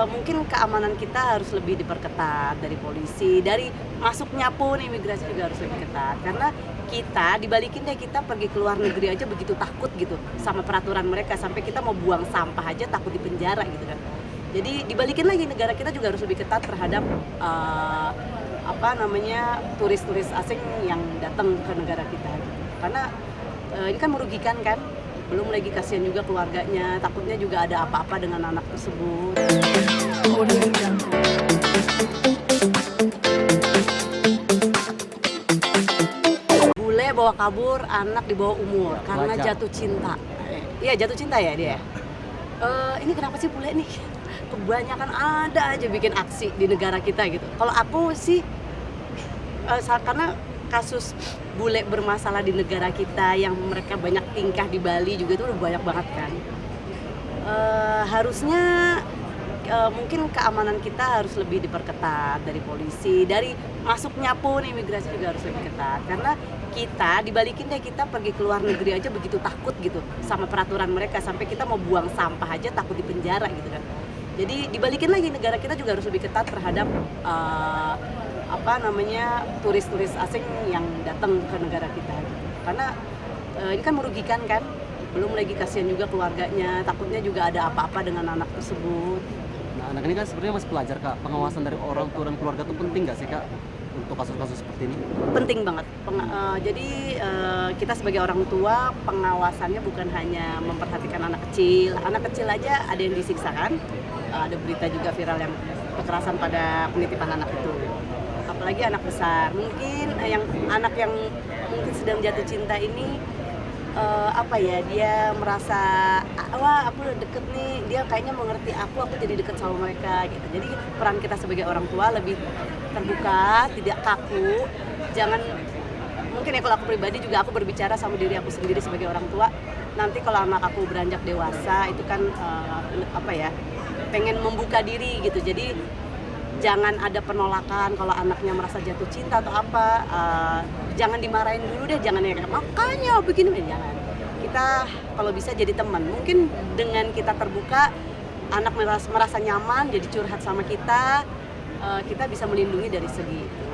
mungkin keamanan kita harus lebih diperketat dari polisi, dari masuknya pun imigrasi juga harus lebih ketat. Karena kita dibalikin deh, kita pergi ke luar negeri aja begitu takut gitu sama peraturan mereka, sampai kita mau buang sampah aja takut dipenjara gitu kan. Jadi dibalikin lagi, negara kita juga harus lebih ketat terhadap turis-turis asing yang datang ke negara kita gitu. Karena ini kan merugikan kan, belum lagi kasihan juga keluarganya, takutnya juga ada apa-apa dengan anak tersebut. Bule bawa kabur anak di bawah umur karena jatuh cinta. Iya, jatuh cinta ya dia. Ini kenapa sih bule nih? Kebanyakan ada aja bikin aksi di negara kita gitu. Kalau aku sih karena kasus bule bermasalah di negara kita yang mereka banyak tingkah di Bali juga itu udah banyak banget kan. Harusnya mungkin keamanan kita harus lebih diperketat dari polisi, dari masuknya pun imigrasi juga harus lebih ketat. Karena kita dibalikin deh, kita pergi ke luar negeri aja begitu takut gitu sama peraturan mereka, sampai kita mau buang sampah aja takut dipenjara gitu kan. Jadi dibalikin lagi, negara kita juga harus lebih ketat terhadap turis-turis asing yang datang ke negara kita gitu. Karena ini kan merugikan kan, belum lagi kasihan juga keluarganya, takutnya juga ada apa-apa dengan anak tersebut. Nah, anak ini kan sebenarnya masih pelajar, Kak. Pengawasan dari orang tua dan keluarga itu penting nggak sih, Kak, untuk kasus-kasus seperti ini? Penting banget. Jadi kita sebagai orang tua, pengawasannya bukan hanya memperhatikan anak kecil. Anak kecil aja ada yang disiksa kan. Ada berita juga viral yang kekerasan pada penitipan anak itu. Apalagi anak besar. Mungkin anak yang mungkin sedang jatuh cinta ini dia merasa wah aku udah deket nih, dia kayaknya mengerti aku jadi deket sama mereka gitu. Jadi peran kita sebagai orang tua lebih terbuka, tidak kaku. Jangan, mungkin ya kalau aku pribadi juga aku berbicara sama diri aku sendiri sebagai orang tua. Nanti kalau anak aku beranjak dewasa itu kan pengen membuka diri gitu. Jadi jangan ada penolakan kalau anaknya merasa jatuh cinta atau apa. Jangan dimarahin dulu deh, jangan kayak makanya begini, jangan. Kita kalau bisa jadi teman. Mungkin dengan kita terbuka, anak merasa nyaman, jadi curhat sama kita, kita bisa melindungi dari segi itu.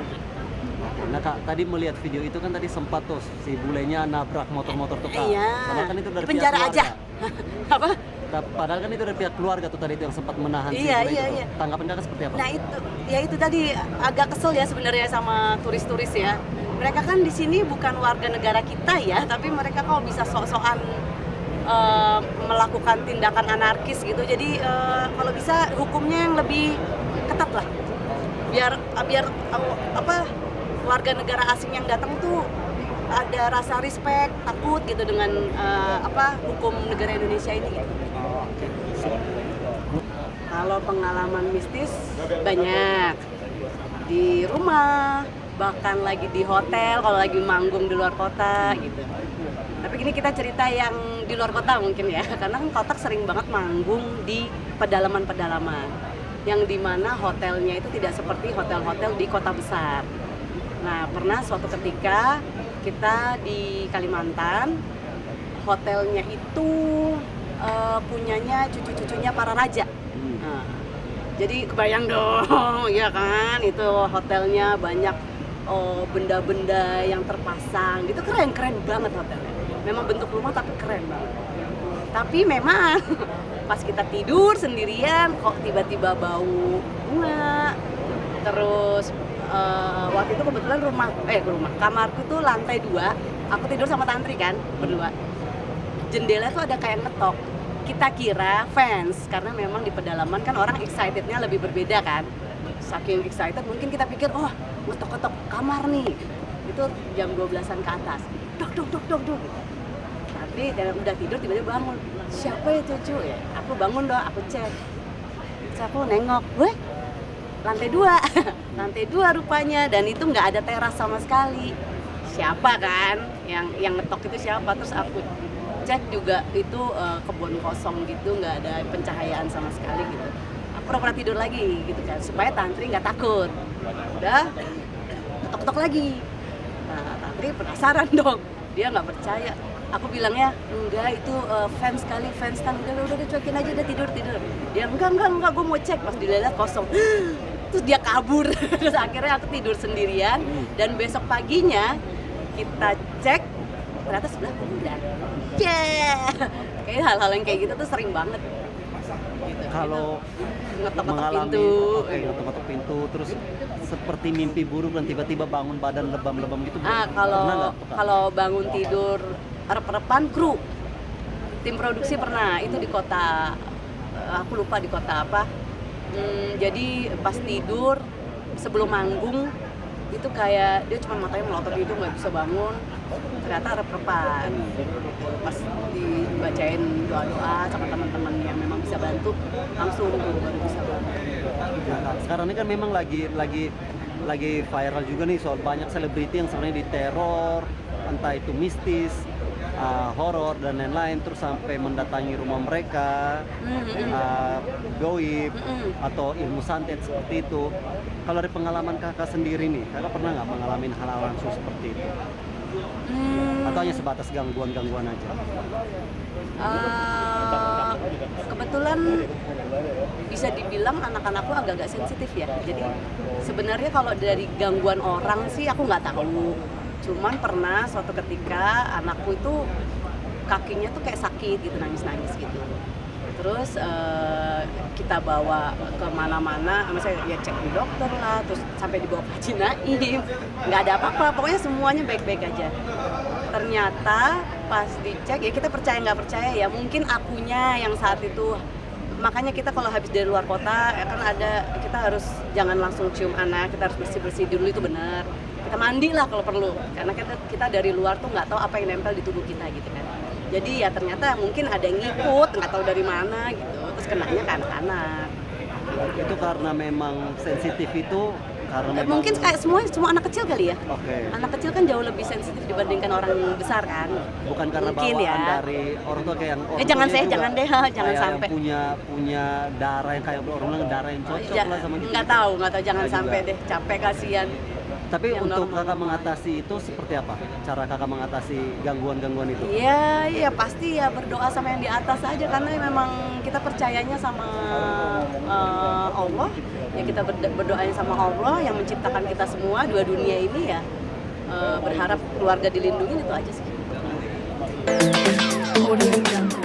Nah, Kak, tadi melihat video itu kan tadi sempat tuh si bulenya nabrak motor-motor tuh, Kak. Iya. Padahal kan itu dari pihak penjara keluarga. aja. Apa? Padahal kan itu dari pihak keluarga tuh tadi itu yang sempat menahan si Iya, bule iya, itu. iya. Tanggapan Kakak seperti apa? Nah itu tadi agak kesel ya sebenarnya sama turis-turis ya. Mereka kan di sini bukan warga negara kita ya, tapi mereka kok bisa sok-sokan melakukan tindakan anarkis gitu. Jadi kalau bisa hukumnya yang lebih ketat lah. Biar warga negara asing yang datang tuh ada rasa respect, takut gitu dengan hukum negara Indonesia ini gitu. Kalau pengalaman mistis banyak di rumah, bahkan lagi di hotel kalau lagi manggung di luar kota gitu. Tapi ini kita cerita yang di luar kota mungkin ya, karena kan Kotak sering banget manggung di pedalaman-pedalaman yang dimana hotelnya itu tidak seperti hotel-hotel di kota besar. Nah, pernah suatu ketika kita di Kalimantan, hotelnya itu punyanya cucu-cucunya para raja. Nah, jadi kebayang dong, ya kan, itu hotelnya banyak benda-benda yang terpasang, gitu keren banget hotelnya. Memang bentuk rumah tapi keren banget. Tapi memang pas kita tidur sendirian kok tiba-tiba bau bunga. Terus waktu itu kebetulan kamarku tuh lantai 2, aku tidur sama tantri kan berdua. Jendela tuh ada kayak ngetok. Kita kira fans, karena memang di pedalaman kan orang excitednya lebih berbeda kan. Saking excited mungkin kita pikir ngetok-ngetok kamar nih. Itu jam 12-an ke atas. Dok. Tapi udah tidur tiba-tiba bangun. Siapa ya cucu ya? Aku bangun dong, aku cek. Terus aku nengok, weh, lantai 2 lantai 2 rupanya, dan itu nggak ada teras sama sekali. Siapa kan yang ngetok itu siapa? Terus aku cek juga itu kebun kosong gitu, nggak ada pencahayaan sama sekali gitu. Aku pura-pura tidur lagi gitu kan, supaya tantri nggak takut. Udah ketok-ketok lagi. Nah, tantri penasaran dong, dia nggak percaya. Aku bilangnya enggak, itu fans kali, fans kan udah cuekin aja, udah tidur. Dia enggak, gue mau cek. Pas dilihat kosong. Terus dia kabur. Terus akhirnya aku tidur sendirian, dan besok paginya kita cek ternyata sebelah udah. Kayak hal-hal yang kayak gitu tuh sering banget. Gitu. Kalau Ngetok-ngetok pintu. ngetok-ngetok pintu, terus seperti mimpi buruk dan tiba-tiba bangun badan lebam-lebam gitu. Pernah Kalau nggak? kalau bangun tidur rep-repan kru, tim produksi pernah, itu di kota, aku lupa di kota apa. Jadi pas tidur sebelum manggung itu kayak dia cuma matanya melotot gitu, nggak bisa bangun, ternyata rep-repan. Pas dibacain doa-doa sama teman-teman yang memang bisa bantu, langsung tuh baru bisa bangun. Nah, sekarang ini kan memang lagi viral juga nih soal banyak selebriti yang sebenarnya diteror, entah itu mistis, horor dan lain-lain, terus sampai mendatangi rumah mereka, goib atau ilmu santet seperti itu. Kalau dari pengalaman kakak sendiri nih, kakak pernah nggak mengalami hal-hal langsung seperti itu? Atau hanya sebatas gangguan-gangguan aja? Kebetulan bisa dibilang anak-anakku agak-agak sensitif ya. Jadi sebenarnya kalau dari gangguan orang sih aku nggak tahu. Cuman pernah suatu ketika anakku itu kakinya tuh kayak sakit gitu, nangis-nangis gitu. Terus kita bawa kemana-mana, misalnya ya cek di dokter lah, terus sampai dibawa ke Haji Naim, nggak ada apa-apa, pokoknya semuanya baik-baik aja. Ternyata pas dicek, ya kita percaya nggak percaya ya, mungkin akunya yang saat itu. Makanya kita kalau habis dari luar kota, ya kan kita harus jangan langsung cium anak, kita harus bersih-bersih dulu, itu benar. Kita mandi lah kalau perlu, karena kita dari luar tuh nggak tahu apa yang nempel di tubuh kita gitu kan. Jadi ya ternyata mungkin ada yang ngikut, nggak tahu dari mana gitu, terus kenanya ke anak-anak. Itu karena memang sensitif itu karena memang... Mungkin kayak semua anak kecil kali ya. Oke. Anak kecil kan jauh lebih sensitif dibandingkan orang besar kan. Bukan karena Mungkin bawaan ya. dari orang tua kayak yang orang Jangan tuanya saya, juga jangan deh, jangan kayak sampai. yang punya darah yang kayak orang bilang darah yang cocok lah sama gitu. Nggak tahu, jangan Nggak sampai juga. deh, capek kasihan. Tapi Yang untuk normal. kakak mengatasi itu seperti apa? Cara kakak mengatasi gangguan-gangguan itu? Iya pasti ya berdoa sama yang di atas aja, karena memang kita percayanya sama Allah. Ya kita berdoanya sama Allah yang menciptakan kita semua, dua dunia ini ya. Berharap keluarga dilindungi, itu aja sih. Audio Jungle.